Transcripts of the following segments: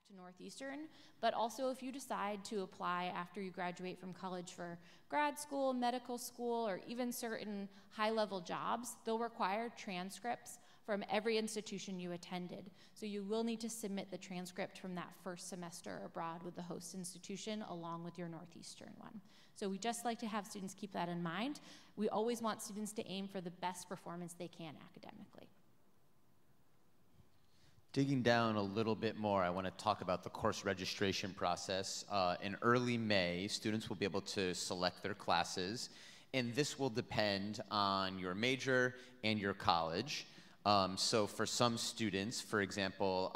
to Northeastern, but also if you decide to apply after you graduate from college for grad school, medical school, or even certain high-level jobs, they'll require transcripts from every institution you attended. So you will need to submit the transcript from that first semester abroad with the host institution along with your Northeastern one. So we just like to have students keep that in mind. We always want students to aim for the best performance they can academically. Digging down a little bit more, I want to talk about the course registration process. In early May, students will be able to select their classes, and this will depend on your major and your college. So for some students, for example,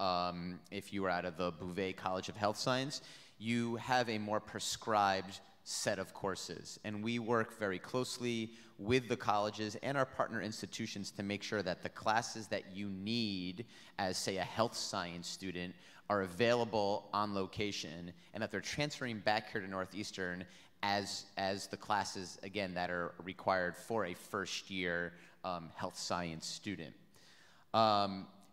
if you are out of the Bouvet College of Health Science, you have a more prescribed set of courses. And we work very closely with the colleges and our partner institutions to make sure that the classes that you need as, say, a health science student are available on location, and that they're transferring back here to Northeastern as the classes, again, that are required for a first-year health science student.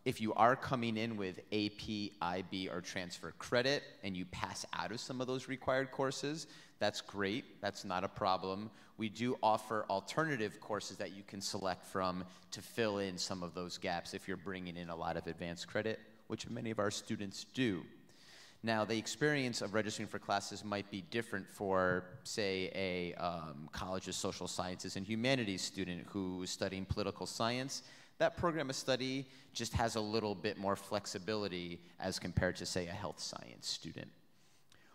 If you are coming in with AP, IB, or transfer credit, and you pass out of some of those required courses, that's great. That's not a problem. We do offer alternative courses that you can select from to fill in some of those gaps if you're bringing in a lot of advanced credit, which many of our students do. Now, the experience of registering for classes might be different for, say, a College of Social Sciences and Humanities student who is studying political science. That program of study just has a little bit more flexibility as compared to, say, a health science student.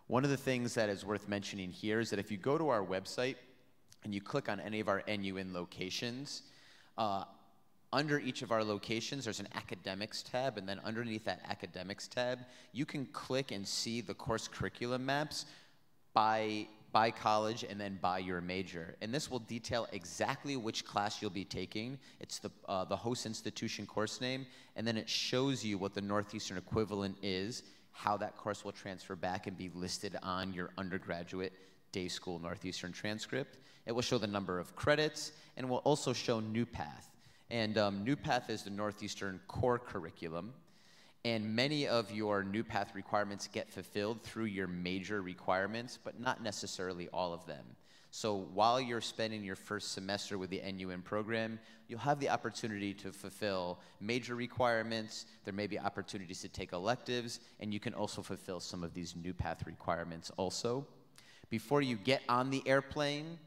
One of the things that is worth mentioning here is that if you go to our website and you click on any of our NUN locations, under each of our locations, there's an academics tab, and then underneath that academics tab, you can click and see the course curriculum maps by college and then by your major. And this will detail exactly which class you'll be taking. It's the host institution course name, and then it shows you what the Northeastern equivalent is, how that course will transfer back and be listed on your undergraduate day school Northeastern transcript. It will show the number of credits, and will also show New Path. And New Path is the Northeastern core curriculum. And many of your New Path requirements get fulfilled through your major requirements, but not necessarily all of them. So while you're spending your first semester with the NUN program, you'll have the opportunity to fulfill major requirements. There may be opportunities to take electives, and you can also fulfill some of these New Path requirements also. Before you get on the airplane,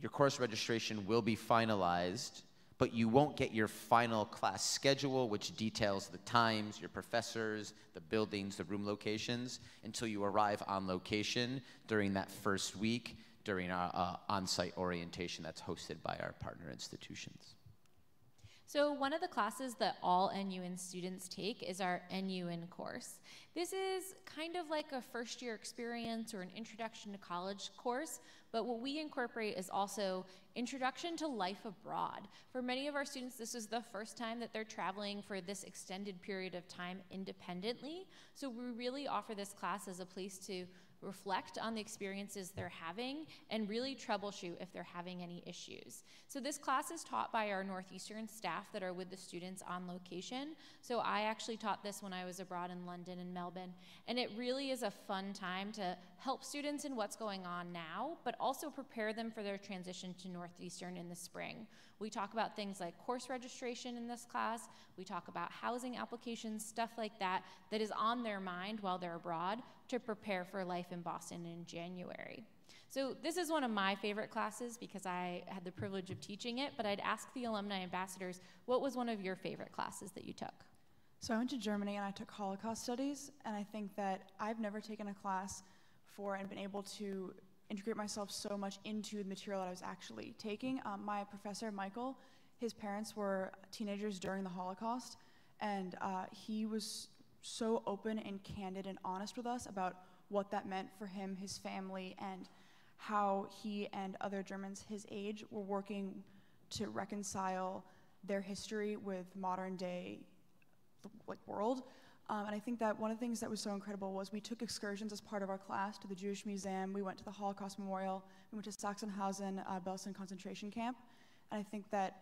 your course registration will be finalized, but you won't get your final class schedule, which details the times, your professors, the buildings, the room locations, until you arrive on location during that first week during our on-site orientation that's hosted by our partner institutions. So one of the classes that all NUN students take is our NUN course. This is kind of like a first-year experience or an introduction to college course, but what we incorporate is also introduction to life abroad. For many of our students, this is the first time that they're traveling for this extended period of time independently, so we really offer this class as a place to reflect on the experiences they're having and really troubleshoot if they're having any issues. So this class is taught by our Northeastern staff that are with the students on location. So I actually taught this when I was abroad in London and Melbourne, and it really is a fun time to help students in what's going on now, but also prepare them for their transition to Northeastern in the spring. We talk about things like course registration in this class. We talk about housing applications, stuff like that, that is on their mind while they're abroad to prepare for life in Boston in January. So this is one of my favorite classes because I had the privilege of teaching it, but I'd ask the alumni ambassadors, what was one of your favorite classes that you took? So I went to Germany and I took Holocaust Studies, and I think that I've never taken a class before and been able to integrate myself so much into the material that I was actually taking. My professor, Michael, his parents were teenagers during the Holocaust, and he was so open and candid and honest with us about what that meant for him, his family, and how he and other Germans his age were working to reconcile their history with modern day world. And I think that one of the things that was so incredible was we took excursions as part of our class to the Jewish Museum. We went to the Holocaust Memorial. We went to Sachsenhausen, Belsen concentration camp. And I think that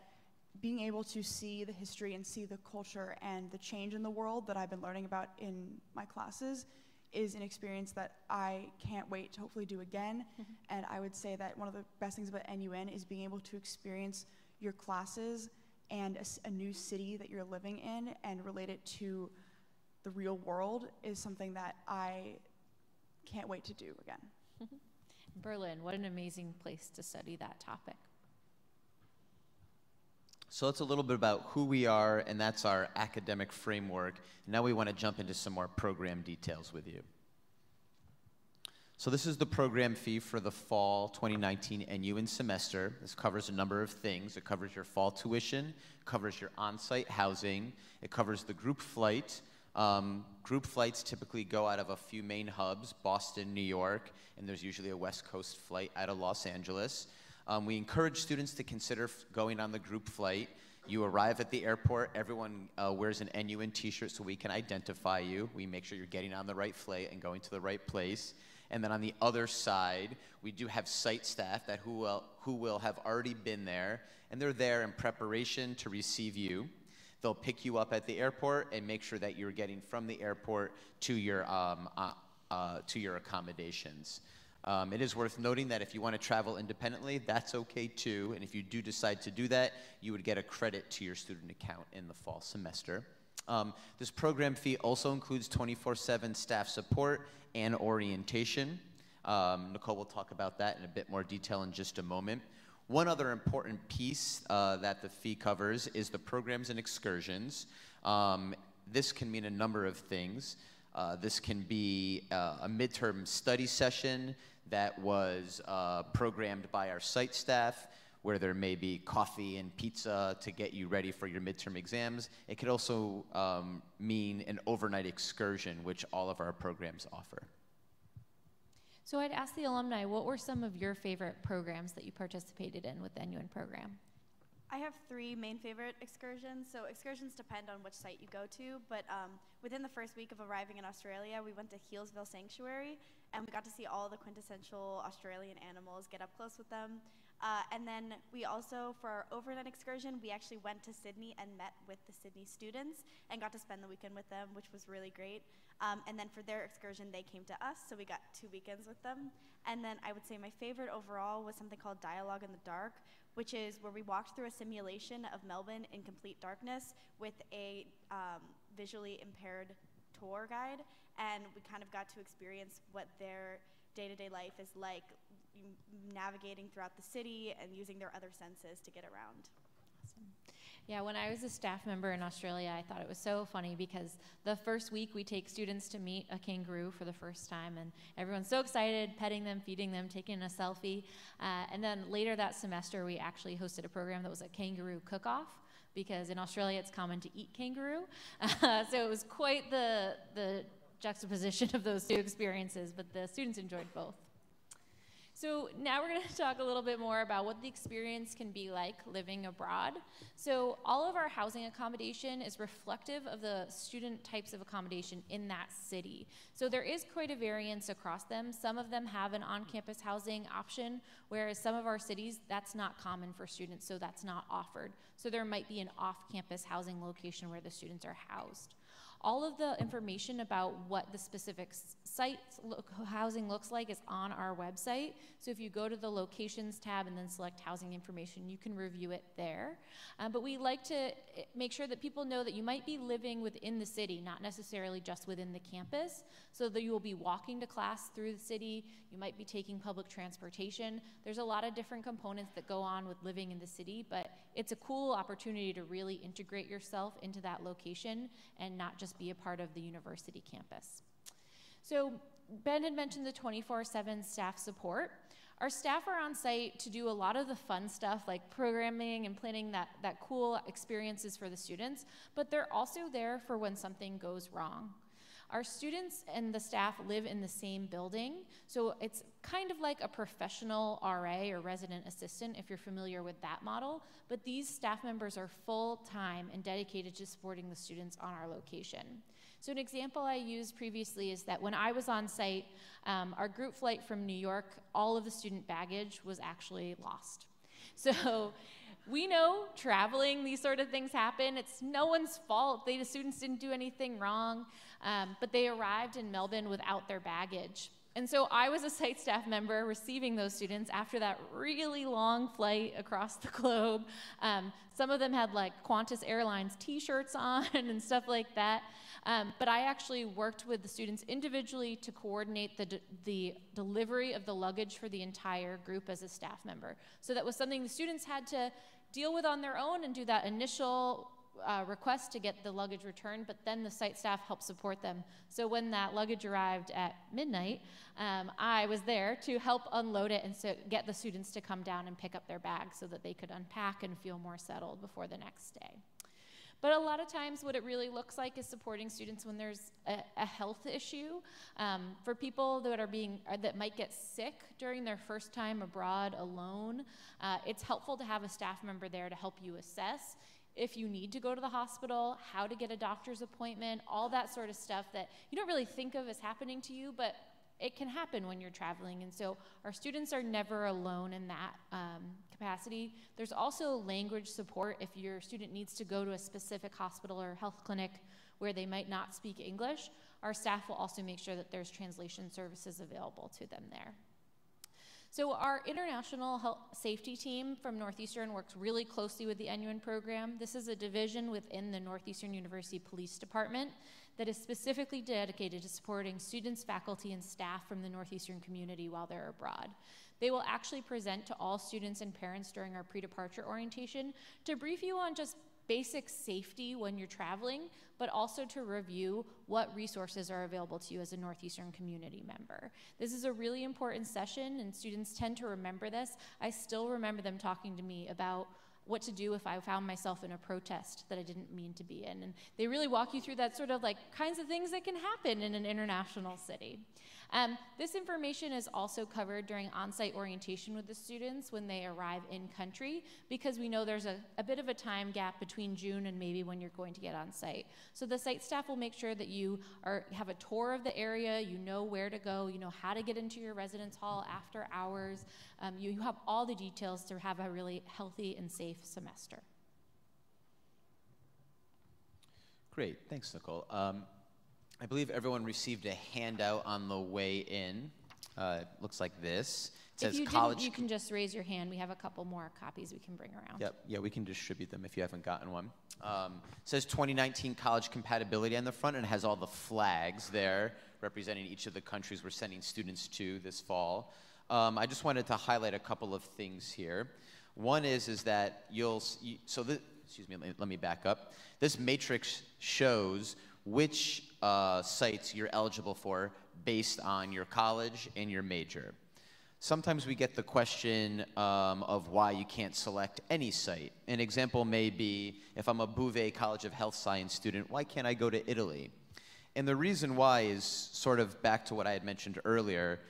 being able to see the history and see the culture and the change in the world that I've been learning about in my classes is an experience that I can't wait to hopefully do again. And I would say that one of the best things about NUN is being able to experience your classes and a new city that you're living in and relate it to the real world is something that I can't wait to do again. Berlin, what an amazing place to study that topic. So that's a little bit about who we are, and that's our academic framework. Now we want to jump into some more program details with you. So this is the program fee for the fall 2019 NUN semester. This covers a number of things. It covers your fall tuition, covers your on-site housing, it covers the group flight. Group flights typically go out of a few main hubs, Boston, New York, and there's usually a West Coast flight out of Los Angeles. We encourage students to consider going on the group flight. You arrive at the airport, everyone wears an NUN t-shirt so we can identify you. We make sure you're getting on the right flight and going to the right place. And then on the other side, we do have site staff that who will have already been there, and they're there in preparation to receive you. They'll pick you up at the airport and make sure that you're getting from the airport to your accommodations. It is worth noting that if you want to travel independently, that's okay too. And if you do decide to do that, you would get a credit to your student account in the fall semester. This program fee also includes 24/7 staff support and orientation. Nicole will talk about that in a bit more detail in just a moment. One other important piece that the fee covers is the programs and excursions. This can mean a number of things. This can be a midterm study session that was programmed by our site staff, where there may be coffee and pizza to get you ready for your midterm exams. It could also mean an overnight excursion, which all of our programs offer. So I'd ask the alumni, what were some of your favorite programs that you participated in with the NUN program? I have three main favorite excursions. So excursions depend on which site you go to, but within the first week of arriving in Australia, we went to Healesville Sanctuary, and we got to see all the quintessential Australian animals, get up close with them. And then we also, for our overnight excursion, we actually went to Sydney and met with the Sydney students and got to spend the weekend with them, which was really great. And then for their excursion, they came to us, so we got 2 weekends with them. And then I would say my favorite overall was something called Dialogue in the Dark, which is where we walked through a simulation of Melbourne in complete darkness with a visually impaired tour guide, and we kind of got to experience what their day-to-day life is like, navigating throughout the city and using their other senses to get around. Awesome. Yeah, when I was a staff member in Australia, I thought it was so funny because the first week we take students to meet a kangaroo for the first time, and everyone's so excited, petting them, feeding them, taking a selfie. And then later that semester, we actually hosted a program that was a kangaroo cook-off, because in Australia it's common to eat kangaroo. So it was quite the juxtaposition of those two experiences, but the students enjoyed both. So now we're going to talk a little bit more about what the experience can be like living abroad. So all of our housing accommodation is reflective of the student types of accommodation in that city. So there is quite a variance across them. Some of them have an on-campus housing option, whereas some of our cities, that's not common for students, so that's not offered. So there might be an off-campus housing location where the students are housed. All of the information about what the specific site housing looks like is on our website. So if you go to the locations tab and then select housing information, you can review it there. But we like to make sure that people know that you might be living within the city, not necessarily just within the campus, so that you will be walking to class through the city. You might be taking public transportation. There's a lot of different components that go on with living in the city, but it's a cool opportunity to really integrate yourself into that location and not just be a part of the university campus. So Ben had mentioned the 24/7 staff support. Our staff are on site to do a lot of the fun stuff like programming and planning that cool experiences for the students, but they're also there for when something goes wrong. Our students and the staff live in the same building, so it's kind of like a professional RA or resident assistant if you're familiar with that model, but these staff members are full-time and dedicated to supporting the students on our location. So an example I used previously is that when I was on site, our group flight from New York, all of the student baggage was actually lost. So We know traveling, these sort of things happen. It's no one's fault. The students didn't do anything wrong, but they arrived in Melbourne without their baggage. And so I was a site staff member receiving those students after that really long flight across the globe. Some of them had like Qantas Airlines t-shirts on and stuff like that. But I actually worked with the students individually to coordinate the delivery of the luggage for the entire group as a staff member. So that was something the students had to deal with on their own and do that initial request to get the luggage returned, but then the site staff helped support them. So when that luggage arrived at midnight, I was there to help unload it and so get the students to come down and pick up their bags so that they could unpack and feel more settled before the next day. But a lot of times what it really looks like is supporting students when there's a health issue. For people that might get sick during their first time abroad alone, it's helpful to have a staff member there to help you assess if you need to go to the hospital, how to get a doctor's appointment, all that sort of stuff that you don't really think of as happening to you, but it can happen when you're traveling. And so our students are never alone in that capacity. There's also language support if your student needs to go to a specific hospital or health clinic where they might not speak English. Our staff will also make sure that there's translation services available to them there. So our international health safety team from Northeastern works really closely with the NUN program. This is a division within the Northeastern University Police Department that is specifically dedicated to supporting students, faculty, and staff from the Northeastern community while they're abroad. They will actually present to all students and parents during our pre-departure orientation to brief you on just basic safety when you're traveling, but also to review what resources are available to you as a Northeastern community member. This is a really important session, and students tend to remember this. I still remember them talking to me about what to do if I found myself in a protest that I didn't mean to be in. And they really walk you through that sort of like kinds of things that can happen in an international city. This information is also covered during on-site orientation with the students when they arrive in country, because we know there's a bit of a time gap between June and maybe when you're going to get on site. So the site staff will make sure that you have a tour of the area, you know where to go, you know how to get into your residence hall after hours. You have all the details to have a really healthy and safe semester. Great, thanks, Nicole. I believe everyone received a handout on the way in. It looks like this. It says if you college. didn't, you can just raise your hand. We have a couple more copies we can bring around. Yep, yeah, we can distribute them if you haven't gotten one. It says 2019 College Compatibility on the front, and it has all the flags there representing each of the countries we're sending students to this fall. I just wanted to highlight a couple of things here. One is that excuse me, let me back up. This matrix shows which sites you're eligible for based on your college and your major. Sometimes we get the question of why you can't select any site. An example may be, if I'm a Bouvet College of Health Science student, why can't I go to Italy? And the reason why is sort of back to what I had mentioned earlier.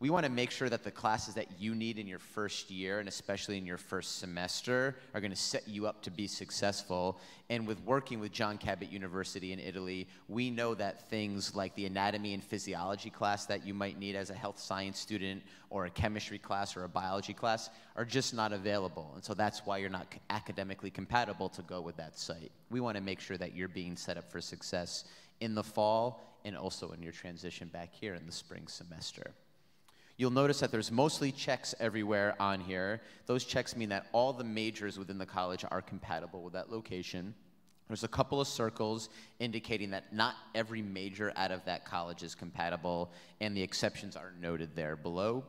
We want to make sure that the classes that you need in your first year, and especially in your first semester, are going to set you up to be successful. And with working with John Cabot University in Italy, we know that things like the anatomy and physiology class that you might need as a health science student, or a chemistry class or a biology class, are just not available. And so that's why you're not academically compatible to go with that site. We want to make sure that you're being set up for success in the fall and also in your transition back here in the spring semester. You'll notice that there's mostly checks everywhere on here. Those checks mean that all the majors within the college are compatible with that location. There's a couple of circles indicating that not every major out of that college is compatible, and the exceptions are noted there below.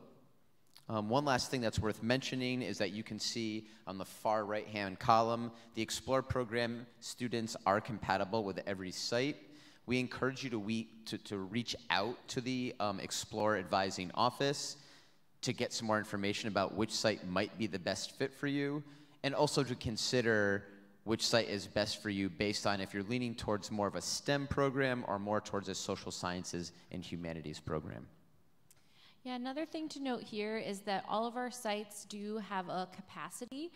One last thing that's worth mentioning is that you can see on the far right-hand column, the Explore program students are compatible with every site. We encourage you to reach out to the Explore Advising Office to get some more information about which site might be the best fit for you, and also to consider which site is best for you based on if you're leaning towards more of a STEM program or more towards a social sciences and humanities program. Yeah, another thing to note here is that all of our sites do have a capacity.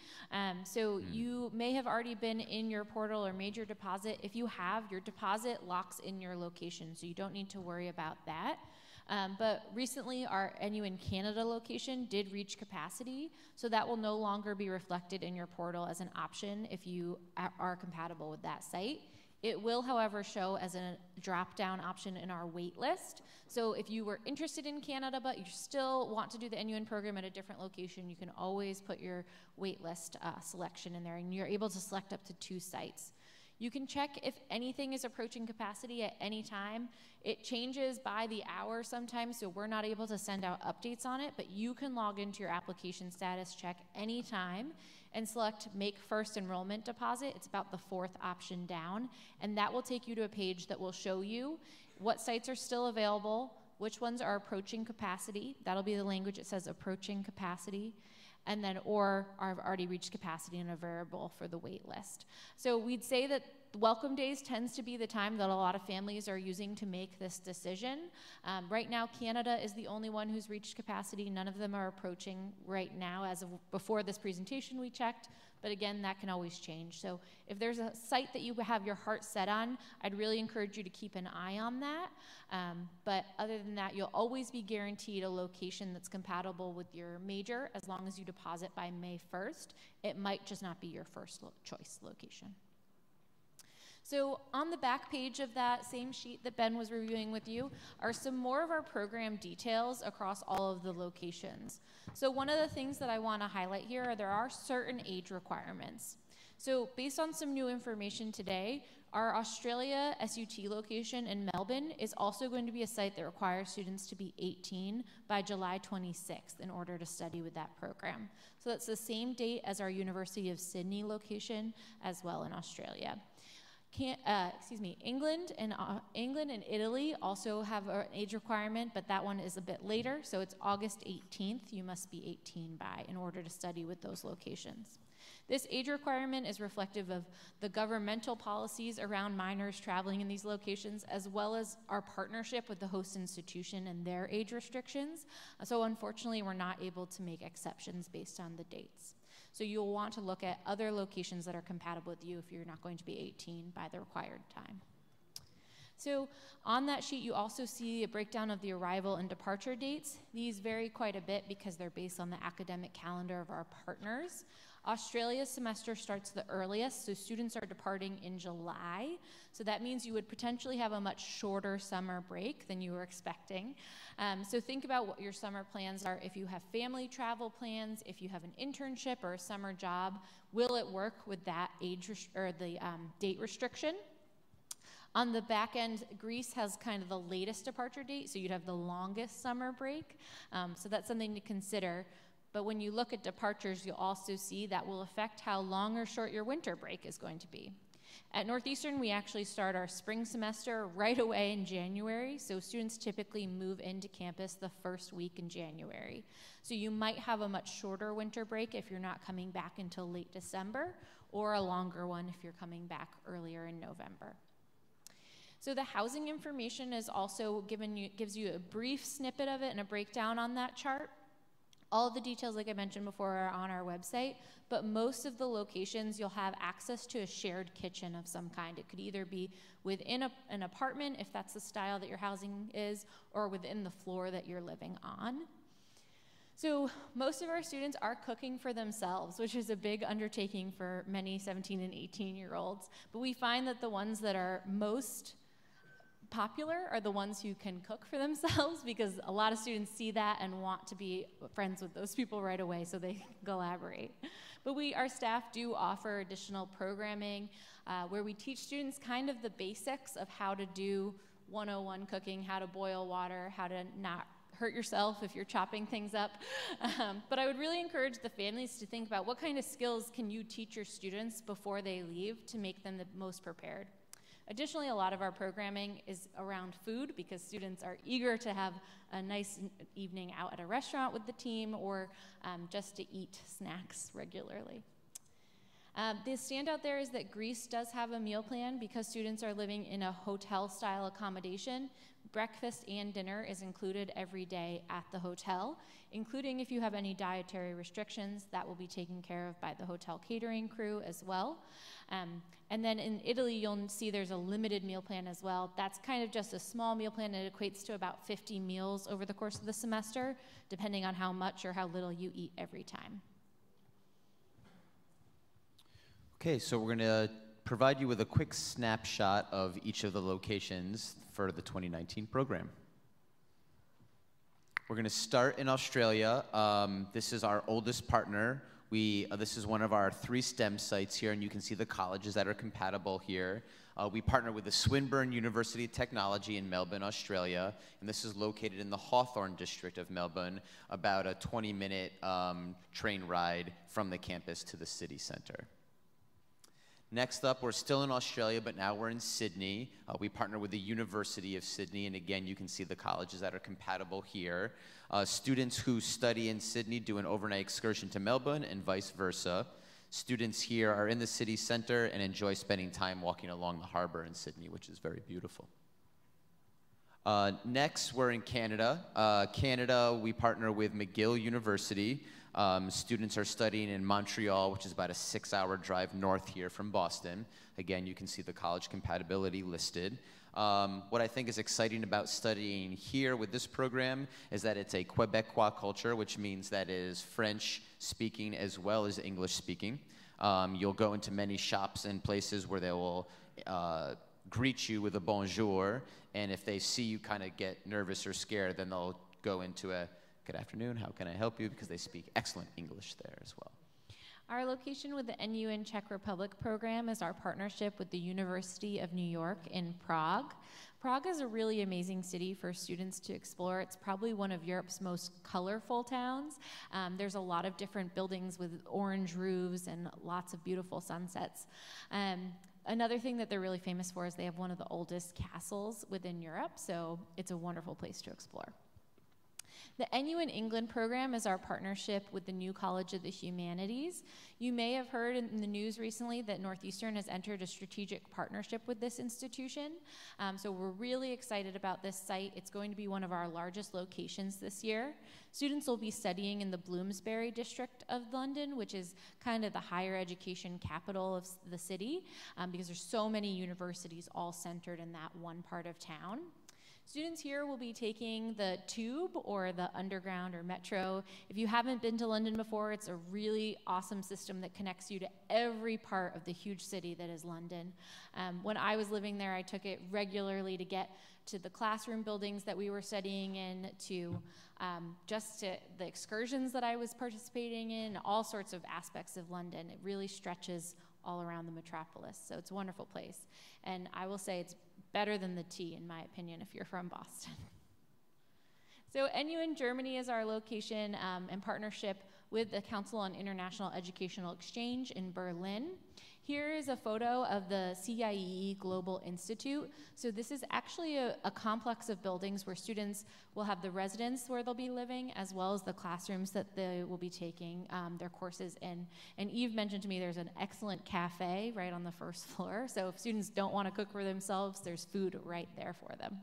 You may have already been in your portal or made your deposit. If you have, your deposit locks in your location, so you don't need to worry about that. But recently, our NU in Canada location did reach capacity, so that will no longer be reflected in your portal as an option if you are compatible with that site. It will, however, show as a drop-down option in our wait list. So if you were interested in Canada, but you still want to do the NUN program at a different location, you can always put your wait list selection in there, and you're able to select up to 2 sites. You can check if anything is approaching capacity at any time. It changes by the hour sometimes, so we're not able to send out updates on it, but you can log into your application status check anytime and select Make First Enrollment Deposit. It's about the 4th option down, and that will take you to a page that will show you what sites are still available, which ones are approaching capacity. That'll be the language that says approaching capacity, and then or have already reached capacity in a variable for the wait list. So we'd say that welcome days tends to be the time that a lot of families are using to make this decision. Right now, Canada is the only one who's reached capacity. None of them are approaching right now. As of before this presentation, we checked, but again, that can always change. So if there's a site that you have your heart set on, I'd really encourage you to keep an eye on that. But other than that, you'll always be guaranteed a location that's compatible with your major as long as you deposit by May 1st. It might just not be your first choice location. So on the back page of that same sheet that Ben was reviewing with you are some more of our program details across all of the locations. So one of the things that I want to highlight here are there are certain age requirements. So based on some new information today, our Australia SUT location in Melbourne is also going to be a site that requires students to be 18 by July 26th in order to study with that program. So that's the same date as our University of Sydney location as well in Australia. England and Italy also have an age requirement, but that one is a bit later, so it's August 18th you must be 18 by in order to study with those locations. This age requirement is reflective of the governmental policies around minors traveling in these locations, as well as our partnership with the host institution and their age restrictions. So unfortunately, we're not able to make exceptions based on the dates. So you'll want to look at other locations that are compatible with you if you're not going to be 18 by the required time. So on that sheet, you also see a breakdown of the arrival and departure dates. These vary quite a bit because they're based on the academic calendar of our partners. Australia's semester starts the earliest, so students are departing in July. So that means you would potentially have a much shorter summer break than you were expecting. So think about what your summer plans are. If you have family travel plans, if you have an internship or a summer job, will it work with that date restriction? On the back end, Greece has kind of the latest departure date, so you'd have the longest summer break. So that's something to consider. But when you look at departures, you'll also see that will affect how long or short your winter break is going to be. At Northeastern, we actually start our spring semester right away in January, so students typically move into campus the first week in January. So you might have a much shorter winter break if you're not coming back until late December, or a longer one if you're coming back earlier in November. So the housing information is also gives you a brief snippet of it and a breakdown on that chart. All of the details, like I mentioned before, are on our website, but most of the locations you'll have access to a shared kitchen of some kind. It could either be within an apartment, if that's the style that your housing is, or within the floor that you're living on. So most of our students are cooking for themselves, which is a big undertaking for many 17 and 18-year-olds, but we find that the ones that are most popular are the ones who can cook for themselves, because a lot of students see that and want to be friends with those people right away so they can collaborate. But our staff do offer additional programming where we teach students kind of the basics of how to do 101 cooking, how to boil water, how to not hurt yourself if you're chopping things up. But I would really encourage the families to think about what kind of skills can you teach your students before they leave to make them the most prepared. Additionally, a lot of our programming is around food, because students are eager to have a nice evening out at a restaurant with the team, or just to eat snacks regularly. The standout there is that Greece does have a meal plan because students are living in a hotel-style accommodation. Breakfast and dinner is included every day at the hotel, including if you have any dietary restrictions, that will be taken care of by the hotel catering crew as well. And then in Italy, you'll see there's a limited meal plan as well. That's kind of just a small meal plan. It equates to about 50 meals over the course of the semester, depending on how much or how little you eat every time. Okay, so we're going to provide you with a quick snapshot of each of the locations for the 2019 program. We're going to start in Australia. This is our oldest partner. This is one of our 3 STEM sites here, and you can see the colleges that are compatible here. We partner with the Swinburne University of Technology in Melbourne, Australia, and this is located in the Hawthorne district of Melbourne, about a 20-minute train ride from the campus to the city center. Next up, we're still in Australia, but now we're in Sydney. We partner with the University of Sydney, and again, you can see the colleges that are compatible here. Students who study in Sydney do an overnight excursion to Melbourne and vice versa. Students here are in the city center and enjoy spending time walking along the harbor in Sydney, which is very beautiful. Next, we're in Canada. Canada, we partner with McGill University. Students are studying in Montreal, which is about a 6-hour drive north here from Boston. Again, you can see the college compatibility listed. What I think is exciting about studying here with this program is that it's a Quebecois culture, which means that it is French speaking as well as English speaking. You'll go into many shops and places where they will greet you with a bonjour, and if they see you kind of get nervous or scared, then they'll go into a good afternoon, how can I help you? Because they speak excellent English there as well. Our location with the NU in Czech Republic program is our partnership with the University of New York in Prague. Prague is a really amazing city for students to explore. It's probably one of Europe's most colorful towns. There's a lot of different buildings with orange roofs and lots of beautiful sunsets. Another thing that they're really famous for is they have one of the oldest castles within Europe, so it's a wonderful place to explore. The NU in England program is our partnership with the New College of the Humanities. You may have heard in the news recently that Northeastern has entered a strategic partnership with this institution. So we're really excited about this site. It's going to be one of our largest locations this year. Students will be studying in the Bloomsbury district of London, which is kind of the higher education capital of the city, because there's so many universities all centered in that one part of town. Students here will be taking the tube or the underground or metro. If you haven't been to London before, it's a really awesome system that connects you to every part of the huge city that is London. When I was living there, I took it regularly to get to the classroom buildings that we were studying in, to just to the excursions that I was participating in, all sorts of aspects of London. It really stretches all around the metropolis, so it's a wonderful place. And I will say it's better than the tea, in my opinion, if you're from Boston. So NU in Germany is our location in partnership with the Council on International Educational Exchange in Berlin. Here is a photo of the CIEE Global Institute. So this is actually a complex of buildings where students will have the residence where they'll be living, as well as the classrooms that they will be taking their courses in. And Eve mentioned to me there's an excellent cafe right on the first floor. So if students don't want to cook for themselves, there's food right there for them.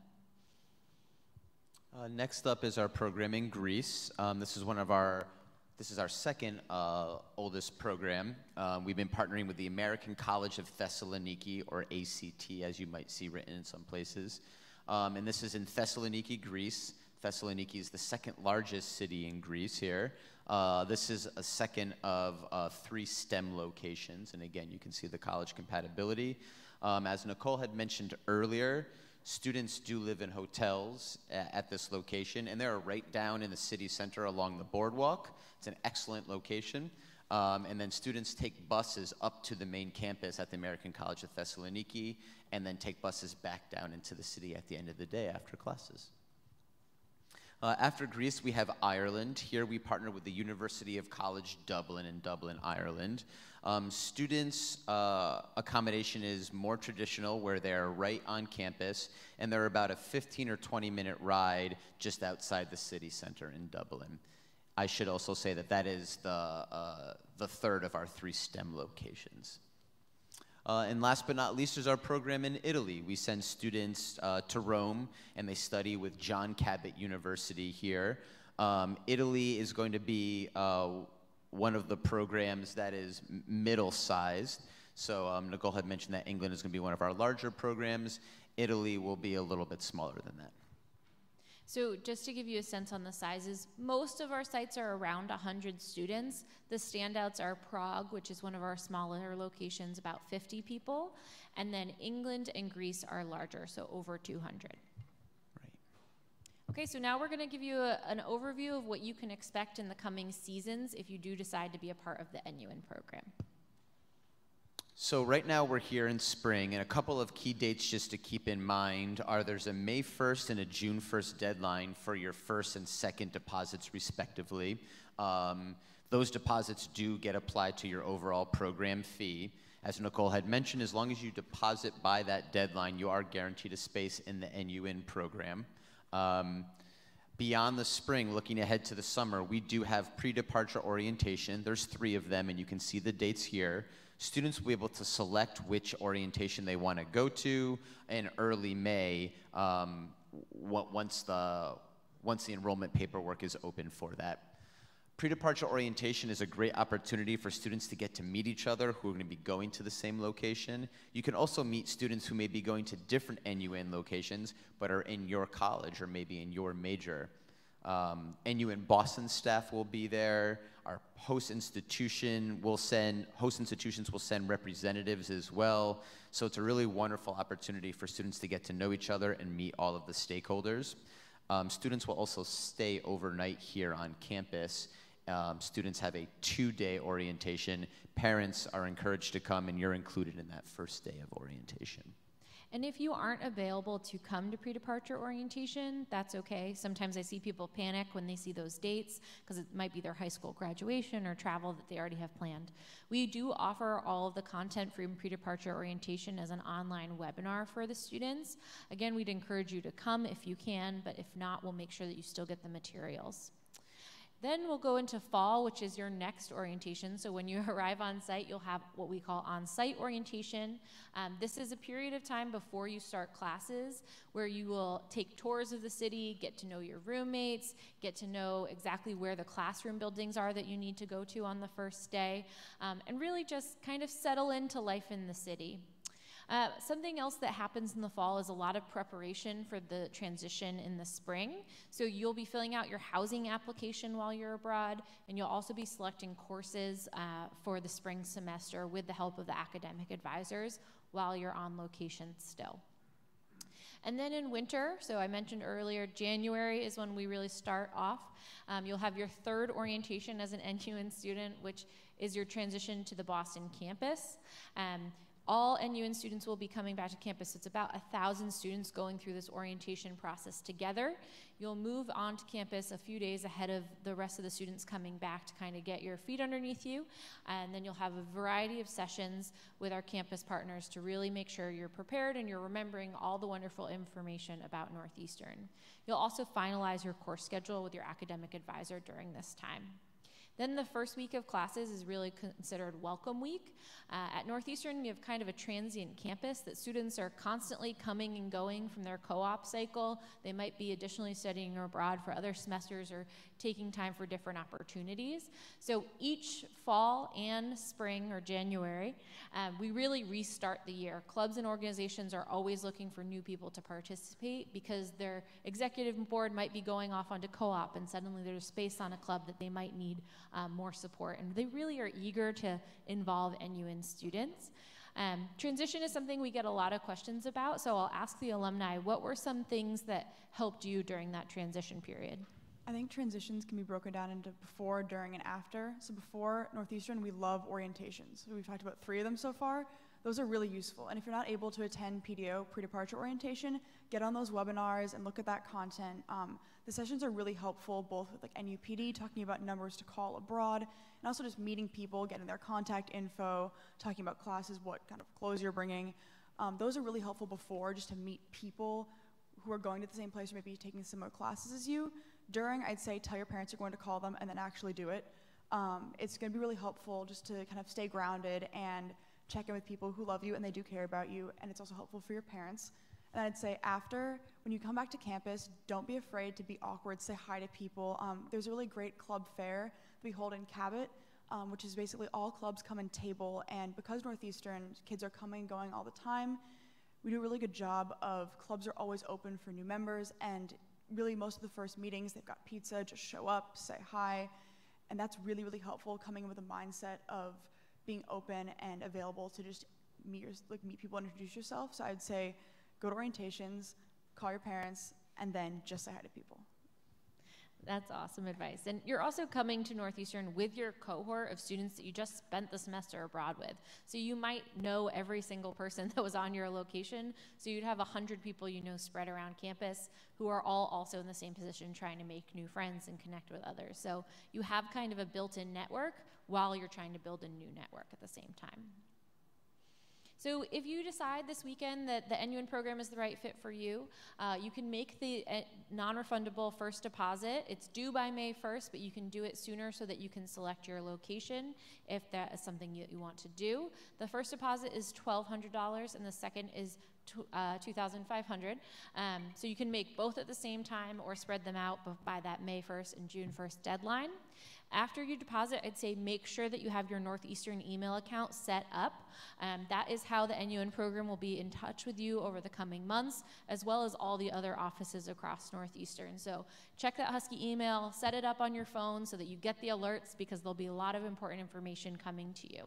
Next up is our program in Greece. This is our second oldest program. We've been partnering with the American College of Thessaloniki, or ACT, as you might see written in some places. And this is in Thessaloniki, Greece. Thessaloniki is the second largest city in Greece here. This is a second of 3 STEM locations. And again, you can see the college compatibility. As Nicole had mentioned earlier, students do live in hotels at this location, and they're right down in the city center along the boardwalk. It's an excellent location. And then students take buses up to the main campus at the American College of Thessaloniki, and then take buses back down into the city at the end of the day after classes. After Greece, we have Ireland. Here we partner with the University of College Dublin in Dublin, Ireland. Students' accommodation is more traditional, where they're right on campus, and they're about a 15 or 20-minute ride just outside the city center in Dublin. I should also say that that is the third of our 3 STEM locations. And last but not least is our program in Italy. We send students to Rome, and they study with John Cabot University here. Italy is going to be one of the programs that is middle-sized. So Nicole had mentioned that England is going to be one of our larger programs. Italy will be a little bit smaller than that. So just to give you a sense on the sizes, most of our sites are around 100 students. The standouts are Prague, which is one of our smaller locations, about 50 people. And then England and Greece are larger, so over 200. Right. Okay, so now we're going to give you an overview of what you can expect in the coming seasons if you do decide to be a part of the NUN program. So right now we're here in spring, and a couple of key dates just to keep in mind are there's a May 1st and a June 1st deadline for your first and second deposits respectively. Those deposits do get applied to your overall program fee. As Nicole had mentioned, as long as you deposit by that deadline, you are guaranteed a space in the NUN program. Beyond the spring, looking ahead to the summer, we do have pre-departure orientation. There's 3 of them, and you can see the dates here. Students will be able to select which orientation they want to go to in early May once the enrollment paperwork is open for that. Pre-departure orientation is a great opportunity for students to get to meet each other who are going to be going to the same location. You can also meet students who may be going to different NUN locations but are in your college or maybe in your major. NUN Boston staff will be there. Our host institutions will send representatives as well. So it's a really wonderful opportunity for students to get to know each other and meet all of the stakeholders. Students will also stay overnight here on campus. Students have a 2-day orientation. Parents are encouraged to come, and you're included in that first day of orientation. And if you aren't available to come to pre-departure orientation, that's okay. Sometimes I see people panic when they see those dates because it might be their high school graduation or travel that they already have planned. We do offer all of the content from pre-departure orientation as an online webinar for the students. Again, we'd encourage you to come if you can, but if not, we'll make sure that you still get the materials. Then we'll go into fall, which is your next orientation. So when you arrive on site, you'll have what we call on-site orientation. This is a period of time before you start classes where you will take tours of the city, get to know your roommates, get to know exactly where the classroom buildings are that you need to go to on the first day, and really just kind of settle into life in the city. Something else that happens in the fall is a lot of preparation for the transition in the spring. So you'll be filling out your housing application while you're abroad, and you'll also be selecting courses for the spring semester with the help of the academic advisors while you're on location still. And then in winter, so I mentioned earlier, January is when we really start off. You'll have your 3rd orientation as an NUN student, which is your transition to the Boston campus. All NUN students will be coming back to campus. It's about 1,000 students going through this orientation process together. You'll move onto campus a few days ahead of the rest of the students coming back to kind of get your feet underneath you. And then you'll have a variety of sessions with our campus partners to really make sure you're prepared and you're remembering all the wonderful information about Northeastern. You'll also finalize your course schedule with your academic advisor during this time. Then the first week of classes is really considered welcome week. At Northeastern, we have kind of a transient campus that students are constantly coming and going from their co-op cycle. They might be additionally studying abroad for other semesters or taking time for different opportunities. So each fall and spring or January, we really restart the year. Clubs and organizations are always looking for new people to participate because their executive board might be going off onto co-op and suddenly there's space on a club that they might need more support. And they really are eager to involve NUN students. Transition is something we get a lot of questions about, so I'll ask the alumni, what were some things that helped you during that transition period? I think transitions can be broken down into before, during, and after. So before Northeastern, we love orientations. We've talked about 3 of them so far. Those are really useful. And if you're not able to attend PDO, pre-departure orientation, get on those webinars and look at that content. The sessions are really helpful, both with like NUPD, talking about numbers to call abroad, and also just meeting people, getting their contact info, talking about classes, what kind of clothes you're bringing. Those are really helpful before, just to meet people who are going to the same place or maybe taking similar classes as you. During, I'd say tell your parents you're going to call them and then actually do it. It's going to be really helpful just to kind of stay grounded and check in with people who love you and they do care about you, and it's also helpful for your parents. And I'd say after, when you come back to campus, don't be afraid to be awkward, say hi to people. There's a really great club fair that we hold in Cabot, which is basically all clubs come and table, and because Northeastern kids are coming and going all the time, we do a really good job of clubs are always open for new members, and really most of the first meetings, they've got pizza, just show up, say hi, and that's really, really helpful coming in with a mindset of being open and available to just meet people and introduce yourself. So I'd say go to orientations, call your parents, and then just say hi to people. That's awesome advice. And you're also coming to Northeastern with your cohort of students that you just spent the semester abroad with. So you might know every single person that was on your location. So you'd have 100 people you know spread around campus who are all also in the same position trying to make new friends and connect with others. So you have kind of a built-in network while you're trying to build a new network at the same time. So if you decide this weekend that the NUN program is the right fit for you, you can make the non-refundable first deposit. It's due by May 1st, but you can do it sooner so that you can select your location if that is something you want to do. The first deposit is $1,200 and the second is $2,500. So you can make both at the same time or spread them out by that May 1st and June 1st deadline. After you deposit, I'd say make sure that you have your Northeastern email account set up. That is how the NUN program will be in touch with you over the coming months, as well as all the other offices across Northeastern. So check that Husky email, set it up on your phone so that you get the alerts, because there'll be a lot of important information coming to you.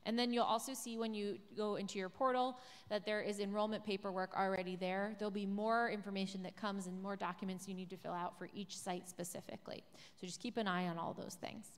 And then you'll also see when you go into your portal that there is enrollment paperwork already there. There'll be more information that comes and more documents you need to fill out for each site specifically. So just keep an eye on all those things.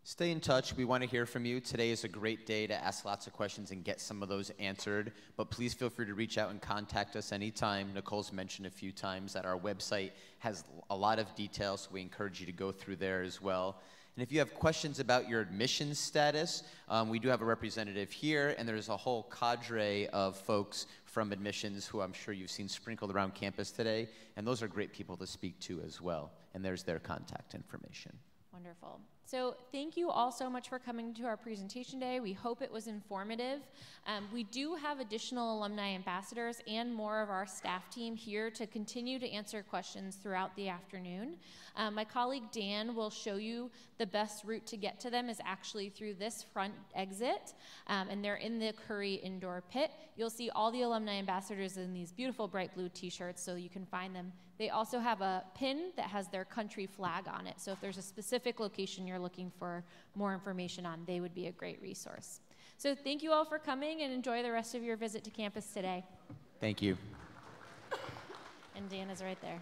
Stay in touch. We want to hear from you. Today is a great day to ask lots of questions and get some of those answered. But please feel free to reach out and contact us anytime. Nicole's mentioned a few times that our website has a lot of details, so we encourage you to go through there as well. And if you have questions about your admissions status, we do have a representative here, and there's a whole cadre of folks from admissions who I'm sure you've seen sprinkled around campus today, and those are great people to speak to as well. And there's their contact information. Wonderful. So thank you all so much for coming to our presentation today. We hope it was informative. We do have additional alumni ambassadors and more of our staff team here to continue to answer questions throughout the afternoon. My colleague Dan will show you the best route to get to them is actually through this front exit, and they're in the Curry indoor pit. You'll see all the alumni ambassadors in these beautiful bright blue t-shirts, so you can find them. They also have a pin that has their country flag on it, so if there's a specific location you're looking for more information on, they would be a great resource. So thank you all for coming, and enjoy the rest of your visit to campus today. Thank you. And Dan is right there.